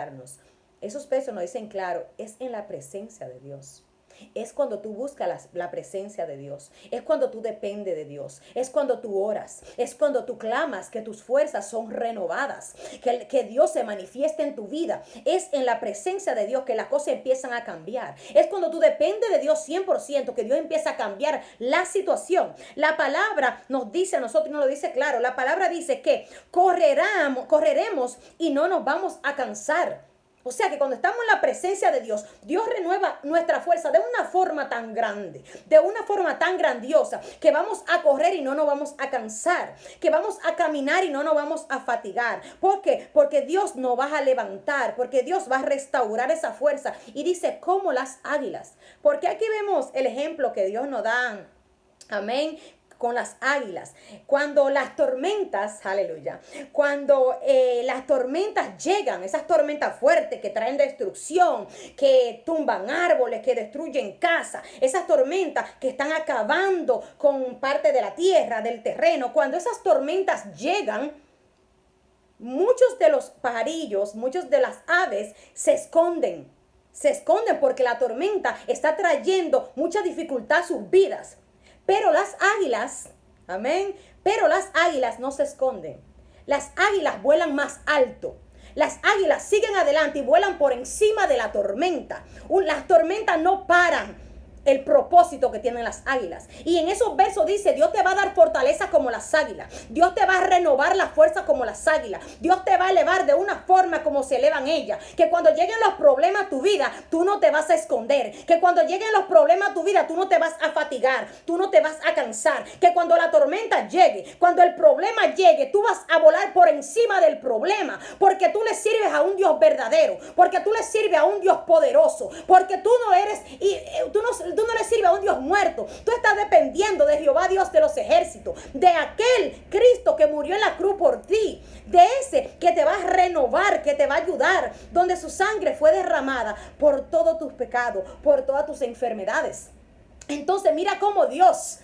ayudarnos. Esos versos nos dicen claro, es en la presencia de Dios. Es cuando tú buscas la presencia de Dios. Es cuando tú dependes de Dios. Es cuando tú oras. Es cuando tú clamas que tus fuerzas son renovadas. Que Dios se manifieste en tu vida. Es en la presencia de Dios que las cosas empiezan a cambiar. Es cuando tú dependes de Dios 100% que Dios empieza a cambiar la situación. La palabra nos dice a nosotros, nos lo dice claro. La palabra dice que correremos y no nos vamos a cansar. O sea que cuando estamos en la presencia de Dios, Dios renueva nuestra fuerza de una forma tan grande, de una forma tan grandiosa, que vamos a correr y no nos vamos a cansar, que vamos a caminar y no nos vamos a fatigar. ¿Por qué? Porque Dios nos va a levantar, porque Dios va a restaurar esa fuerza. Y dice, como las águilas. Porque aquí vemos el ejemplo que Dios nos da. Amén. Con las águilas, cuando las tormentas, aleluya, cuando las tormentas llegan, esas tormentas fuertes que traen destrucción, que tumban árboles, que destruyen casas, esas tormentas que están acabando con parte de la tierra, del terreno, cuando esas tormentas llegan, muchos de los pajarillos, muchos de las aves se esconden porque la tormenta está trayendo mucha dificultad a sus vidas. Pero las águilas, amén, pero las águilas no se esconden. Las águilas vuelan más alto. Las águilas siguen adelante y vuelan por encima de la tormenta. Las tormentas no paran el propósito que tienen las águilas. Y en esos versos dice, Dios te va a dar fortaleza como las águilas. Dios te va a renovar la fuerza como las águilas. Dios te va a elevar de una forma como se elevan ellas. Que cuando lleguen los problemas a tu vida, tú no te vas a esconder. Que cuando lleguen los problemas a tu vida, tú no te vas a fatigar. Tú no te vas a cansar. Que cuando la tormenta llegue, cuando el problema llegue, tú vas a volar por encima del problema. Porque tú le sirves a un Dios verdadero. Porque tú le sirves a un Dios poderoso. Porque tú no eres, tú no le sirves a un Dios muerto. Tú estás dependiendo de Jehová Dios de los ejércitos, de aquel Cristo que murió en la cruz por ti, de ese que te va a renovar, que te va a ayudar, donde su sangre fue derramada por todos tus pecados, por todas tus enfermedades. Entonces mira cómo Dios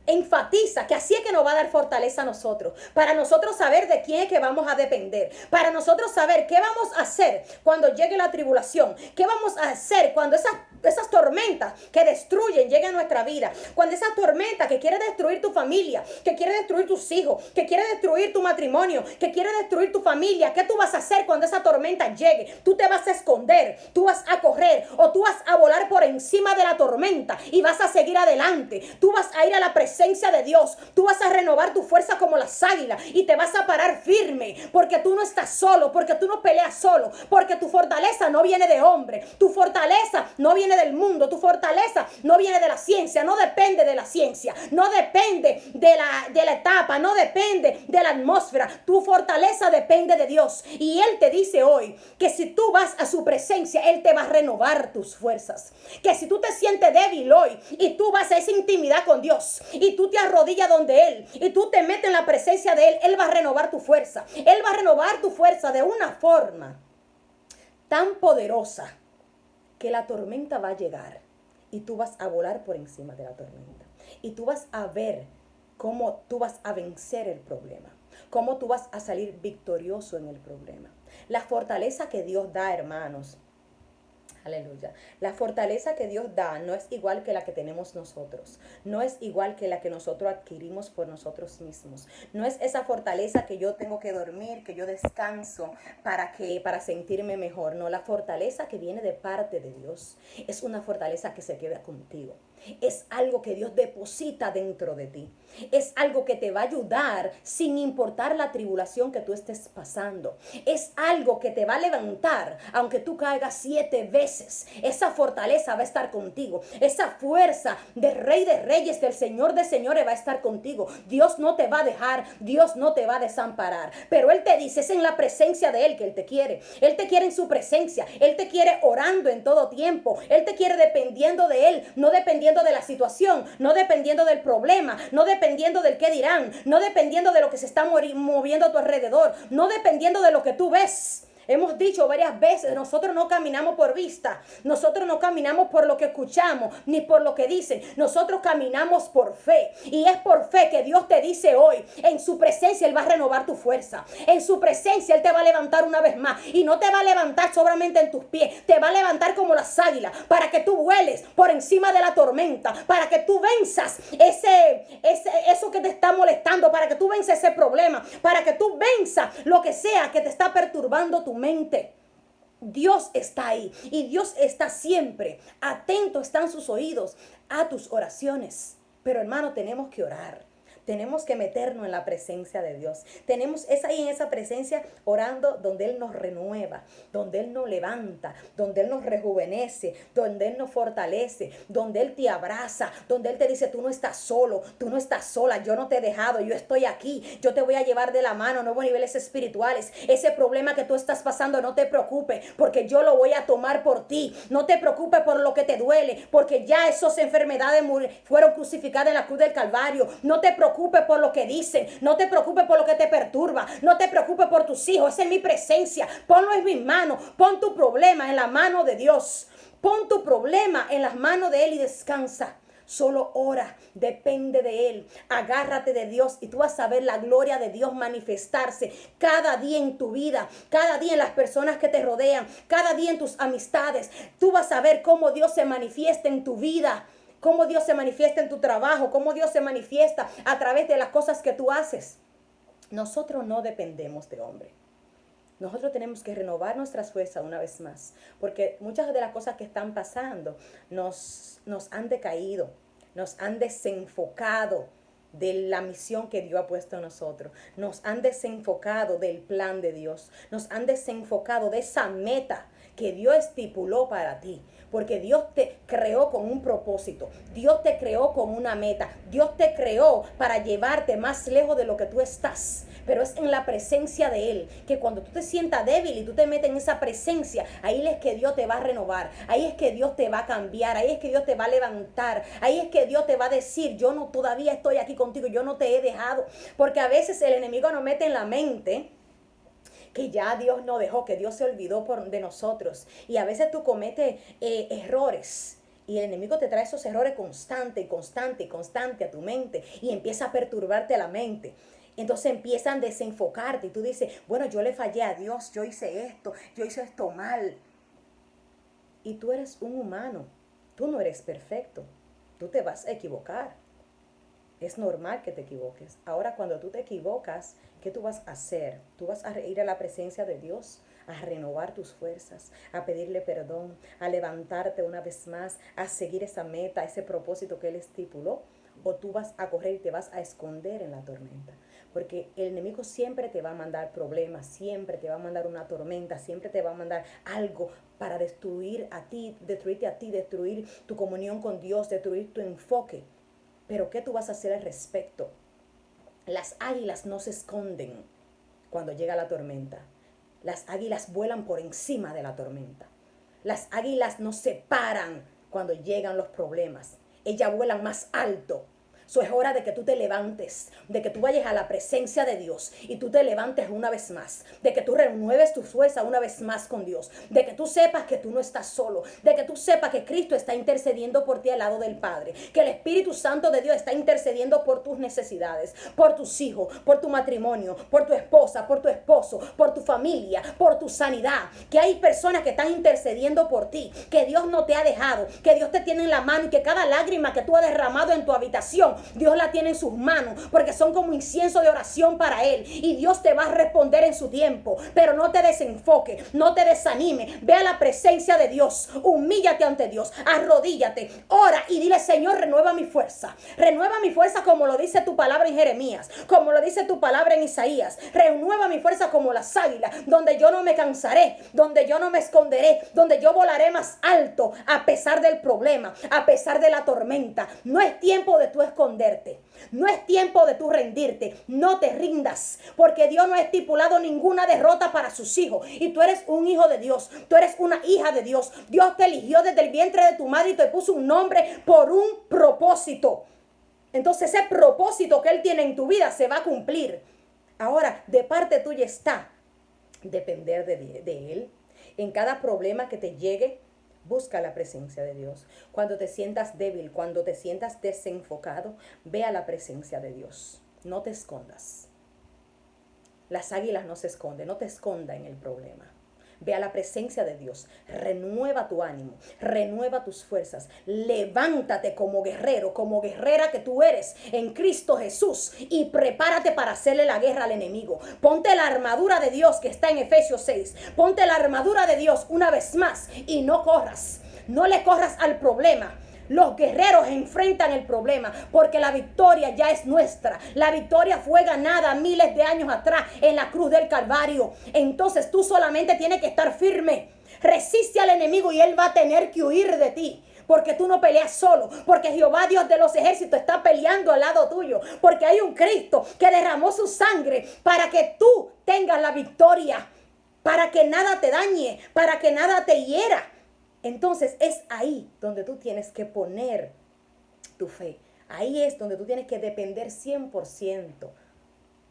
enfatiza que así es que nos va a dar fortaleza a nosotros, para nosotros saber de quién es que vamos a depender, para nosotros saber qué vamos a hacer cuando llegue la tribulación, qué vamos a hacer cuando esas tormentas que destruyen lleguen a nuestra vida, cuando esa tormenta que quiere destruir tu familia, que quiere destruir tus hijos, que quiere destruir tu matrimonio, que quiere destruir tu familia. ¿Qué tú vas a hacer cuando esa tormenta llegue? Tú te vas a esconder, tú vas a correr o tú vas a volar por encima de la tormenta y vas a seguir adelante. Tú vas a ir a la presencia de Dios, tú vas a renovar tu fuerza como las águilas y te vas a parar firme, porque tú no estás solo, porque tú no peleas solo, porque tu fortaleza no viene de hombre, tu fortaleza no viene del mundo, tu fortaleza no viene de la ciencia, no depende de la ciencia, no depende de la etapa, no depende de la atmósfera. Tu fortaleza depende de Dios, y Él te dice hoy que si tú vas a su presencia, Él te va a renovar tus fuerzas. Que si tú te sientes débil hoy y tú vas a esa intimidad con Dios y tú te arrodillas donde Él y tú te metes en la presencia de Él, Él va a renovar tu fuerza. Él va a renovar tu fuerza de una forma tan poderosa que la tormenta va a llegar y tú vas a volar por encima de la tormenta. Y tú vas a ver cómo tú vas a vencer el problema, cómo tú vas a salir victorioso en el problema. La fortaleza que Dios da, hermanos, aleluya. La fortaleza que Dios da no es igual que la que tenemos nosotros. No es igual que la que nosotros adquirimos por nosotros mismos. No es esa fortaleza que yo tengo que dormir, que yo descanso para sentirme mejor. No, la fortaleza que viene de parte de Dios es una fortaleza que se queda contigo. Es algo que Dios deposita dentro de ti. Es algo que te va a ayudar sin importar la tribulación que tú estés pasando. Es algo que te va a levantar aunque tú caigas 7 veces. Esa fortaleza va a estar contigo. Esa fuerza del Rey de Reyes, del Señor de Señores va a estar contigo. Dios no te va a dejar, Dios no te va a desamparar. Pero Él te dice, es en la presencia de Él que Él te quiere. Él te quiere en su presencia. Él te quiere orando en todo tiempo. Él te quiere dependiendo de Él, no dependiendo de la situación, no dependiendo del problema, no dependiendo del qué dirán, no dependiendo de lo que se está moviendo a tu alrededor, no dependiendo de lo que tú ves. Hemos dicho varias veces, nosotros no caminamos por vista, nosotros no caminamos por lo que escuchamos, ni por lo que dicen, nosotros caminamos por fe. Y es por fe que Dios te dice hoy, en su presencia Él va a renovar tu fuerza, en su presencia Él te va a levantar una vez más, y no te va a levantar solamente en tus pies, te va a levantar como las águilas, para que tú vueles por encima de la tormenta, para que tú venzas eso que te está molestando, para que tú venzas ese problema, para que tú venzas lo que sea que te está perturbando tu mente. Dios está ahí y Dios está siempre atento, están sus oídos a tus oraciones. Pero hermano, tenemos que orar. Tenemos que meternos en la presencia de Dios. Es ahí en esa presencia orando donde Él nos renueva, donde Él nos levanta, donde Él nos rejuvenece, donde Él nos fortalece, donde Él te abraza, donde Él te dice, tú no estás solo, tú no estás sola, yo no te he dejado, yo estoy aquí, yo te voy a llevar de la mano a nuevos niveles espirituales. Ese problema que tú estás pasando, no te preocupes, porque yo lo voy a tomar por ti. No te preocupes por lo que te duele, porque ya esas enfermedades fueron crucificadas en la cruz del Calvario. No te preocupes por lo que dicen, no te preocupes por lo que te perturba, no te preocupes por tus hijos, es en mi presencia, ponlo en mis manos, pon tu problema en la mano de Dios, pon tu problema en las manos de Él y descansa. Solo ora, depende de Él, agárrate de Dios y tú vas a ver la gloria de Dios manifestarse cada día en tu vida, cada día en las personas que te rodean, cada día en tus amistades. Tú vas a ver cómo Dios se manifiesta en tu vida, cómo Dios se manifiesta en tu trabajo, cómo Dios se manifiesta a través de las cosas que tú haces. Nosotros no dependemos de hombre. Nosotros tenemos que renovar nuestras fuerzas una vez más, porque muchas de las cosas que están pasando nos han decaído, nos han desenfocado de la misión que Dios ha puesto en nosotros. Nos han desenfocado del plan de Dios. Nos han desenfocado de esa meta que Dios estipuló para ti. Porque Dios te creó con un propósito. Dios te creó con una meta. Dios te creó para llevarte más lejos de lo que tú estás. Pero es en la presencia de Él, que cuando tú te sientas débil y tú te metes en esa presencia, ahí es que Dios te va a renovar, ahí es que Dios te va a cambiar, ahí es que Dios te va a levantar, ahí es que Dios te va a decir, yo no todavía estoy aquí contigo, yo no te he dejado. Porque a veces el enemigo nos mete en la mente que ya Dios no dejó, que Dios se olvidó de nosotros. Y a veces tú cometes errores. Y el enemigo te trae esos errores constante a tu mente. Y empieza a perturbarte la mente. Entonces empiezan a desenfocarte. Y tú dices, bueno, yo le fallé a Dios. Yo hice esto mal. Y tú eres un humano. Tú no eres perfecto. Tú te vas a equivocar. Es normal que te equivoques. Ahora, cuando tú te equivocas, ¿qué tú vas a hacer? Tú vas a ir a la presencia de Dios, a renovar tus fuerzas, a pedirle perdón, a levantarte una vez más, a seguir esa meta, ese propósito que Él estipuló. O tú vas a correr y te vas a esconder en la tormenta. Porque el enemigo siempre te va a mandar problemas, siempre te va a mandar una tormenta, siempre te va a mandar algo para destruirte a ti, destruir tu comunión con Dios, destruir tu enfoque. Pero ¿qué tú vas a hacer al respecto? Las águilas no se esconden cuando llega la tormenta. Las águilas vuelan por encima de la tormenta. Las águilas no se paran cuando llegan los problemas. Ellas vuelan más alto. So es hora de que tú te levantes, de que tú vayas a la presencia de Dios y tú te levantes una vez más, de que tú renueves tu fuerza una vez más con Dios, de que tú sepas que tú no estás solo, de que tú sepas que Cristo está intercediendo por ti al lado del Padre, que el Espíritu Santo de Dios está intercediendo por tus necesidades, por tus hijos, por tu matrimonio, por tu esposa, por tu esposo, por tu familia, por tu sanidad, que hay personas que están intercediendo por ti, que Dios no te ha dejado, que Dios te tiene en la mano y que cada lágrima que tú has derramado en tu habitación, Dios la tiene en sus manos, porque son como incienso de oración para Él, y Dios te va a responder en su tiempo. Pero no te desenfoque, no te desanime, ve a la presencia de Dios, humíllate ante Dios, arrodíllate, ora y dile, Señor, renueva mi fuerza como lo dice tu palabra en Jeremías, como lo dice tu palabra en Isaías. Renueva mi fuerza como las águilas, donde yo no me cansaré, donde yo no me esconderé, donde yo volaré más alto a pesar del problema, a pesar de la tormenta. No es tiempo de tú esconderte. No es tiempo de tú rendirte. No te rindas, porque Dios no ha estipulado ninguna derrota para sus hijos. Y tú eres un hijo de Dios. Tú eres una hija de Dios. Dios te eligió desde el vientre de tu madre y te puso un nombre por un propósito. Entonces ese propósito que Él tiene en tu vida se va a cumplir. Ahora, de parte tuya está depender de Él. En cada problema que te llegue, busca la presencia de Dios. Cuando te sientas débil, cuando te sientas desenfocado, ve a la presencia de Dios. No te escondas. Las águilas no se esconden, no te esconda en el problema. Ve a la presencia de Dios, renueva tu ánimo, renueva tus fuerzas, levántate como guerrero, como guerrera que tú eres en Cristo Jesús y prepárate para hacerle la guerra al enemigo. Ponte la armadura de Dios que está en Efesios 6, ponte la armadura de Dios una vez más y no corras, no le corras al problema. Los guerreros enfrentan el problema porque la victoria ya es nuestra. La victoria fue ganada miles de años atrás en la cruz del Calvario. Entonces tú solamente tienes que estar firme. Resiste al enemigo y él va a tener que huir de ti. Porque tú no peleas solo, porque Jehová Dios de los ejércitos está peleando al lado tuyo, porque hay un Cristo que derramó su sangre para que tú tengas la victoria, para que nada te dañe, para que nada te hiera. Entonces es ahí donde tú tienes que poner tu fe. Ahí es donde tú tienes que depender 100%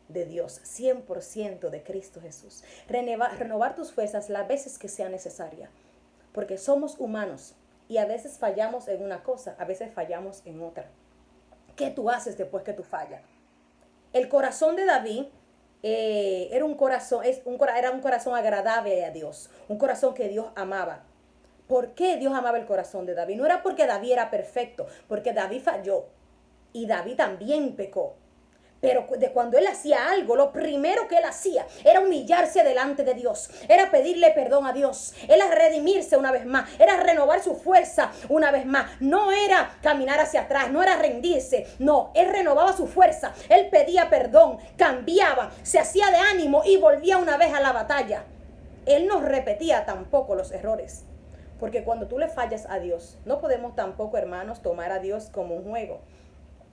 de Dios, 100% de Cristo Jesús. Renovar tus fuerzas las veces que sea necesaria. Porque somos humanos y a veces fallamos en una cosa, a veces fallamos en otra. ¿Qué tú haces después que tú fallas? El corazón de David era un corazón agradable a Dios, un corazón que Dios amaba. ¿Por qué Dios amaba el corazón de David? No era porque David era perfecto, porque David falló y David también pecó. Pero de cuando él hacía algo, lo primero que él hacía era humillarse delante de Dios, era pedirle perdón a Dios, era redimirse una vez más, era renovar su fuerza una vez más. No era caminar hacia atrás, no era rendirse, no, él renovaba su fuerza, él pedía perdón, cambiaba, se hacía de ánimo y volvía una vez a la batalla. Él no repetía tampoco los errores. Porque cuando tú le fallas a Dios, no podemos tampoco, hermanos, tomar a Dios como un juego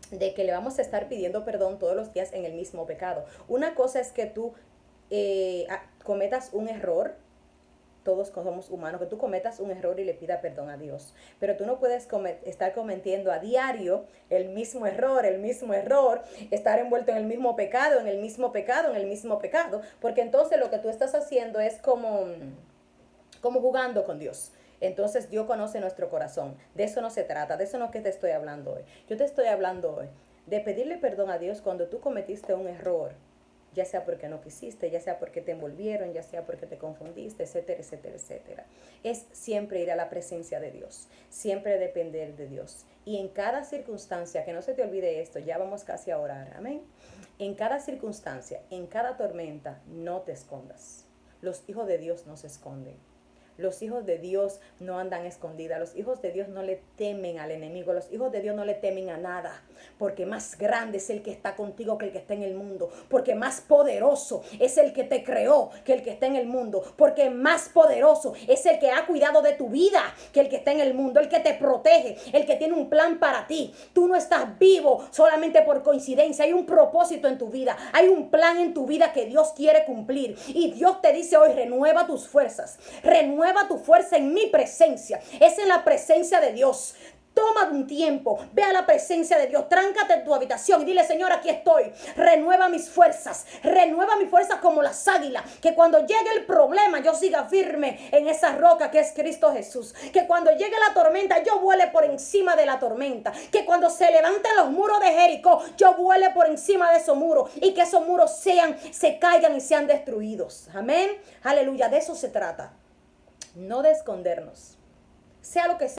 de que le vamos a estar pidiendo perdón todos los días en el mismo pecado. Una cosa es que tú cometas un error, todos somos humanos, que tú cometas un error y le pidas perdón a Dios. Pero tú no puedes estar cometiendo a diario el mismo error, estar envuelto en el mismo pecado, porque entonces lo que tú estás haciendo es como jugando con Dios. Entonces Dios conoce nuestro corazón. De eso no se trata, de eso no es que te estoy hablando hoy. Yo te estoy hablando hoy de pedirle perdón a Dios cuando tú cometiste un error, ya sea porque no quisiste, ya sea porque te envolvieron, ya sea porque te confundiste, etcétera, etcétera, etcétera. Es siempre ir a la presencia de Dios, siempre depender de Dios. Y en cada circunstancia, que no se te olvide esto, ya vamos casi a orar, amén. En cada circunstancia, en cada tormenta, no te escondas. Los hijos de Dios no se esconden. Los hijos de Dios no andan escondidas. Los hijos de Dios no le temen al enemigo. Los hijos de Dios no le temen a nada. Porque más grande es el que está contigo que el que está en el mundo. Porque más poderoso es el que te creó que el que está en el mundo. Porque más poderoso es el que ha cuidado de tu vida que el que está en el mundo. El que te protege. El que tiene un plan para ti. Tú no estás vivo solamente por coincidencia. Hay un propósito en tu vida. Hay un plan en tu vida que Dios quiere cumplir. Y Dios te dice hoy, renueva tus fuerzas. Renueva tu fuerza en mi presencia. Es en la presencia de Dios. Toma un tiempo, ve a la presencia de Dios, tráncate en tu habitación y dile: Señor, aquí estoy, renueva mis fuerzas como las águilas, que cuando llegue el problema yo siga firme en esa roca que es Cristo Jesús, que cuando llegue la tormenta yo vuele por encima de la tormenta, que cuando se levanten los muros de Jericó yo vuele por encima de esos muros y que esos muros se caigan y sean destruidos. Amén, aleluya, de eso se trata. No de escondernos, sea lo que sea.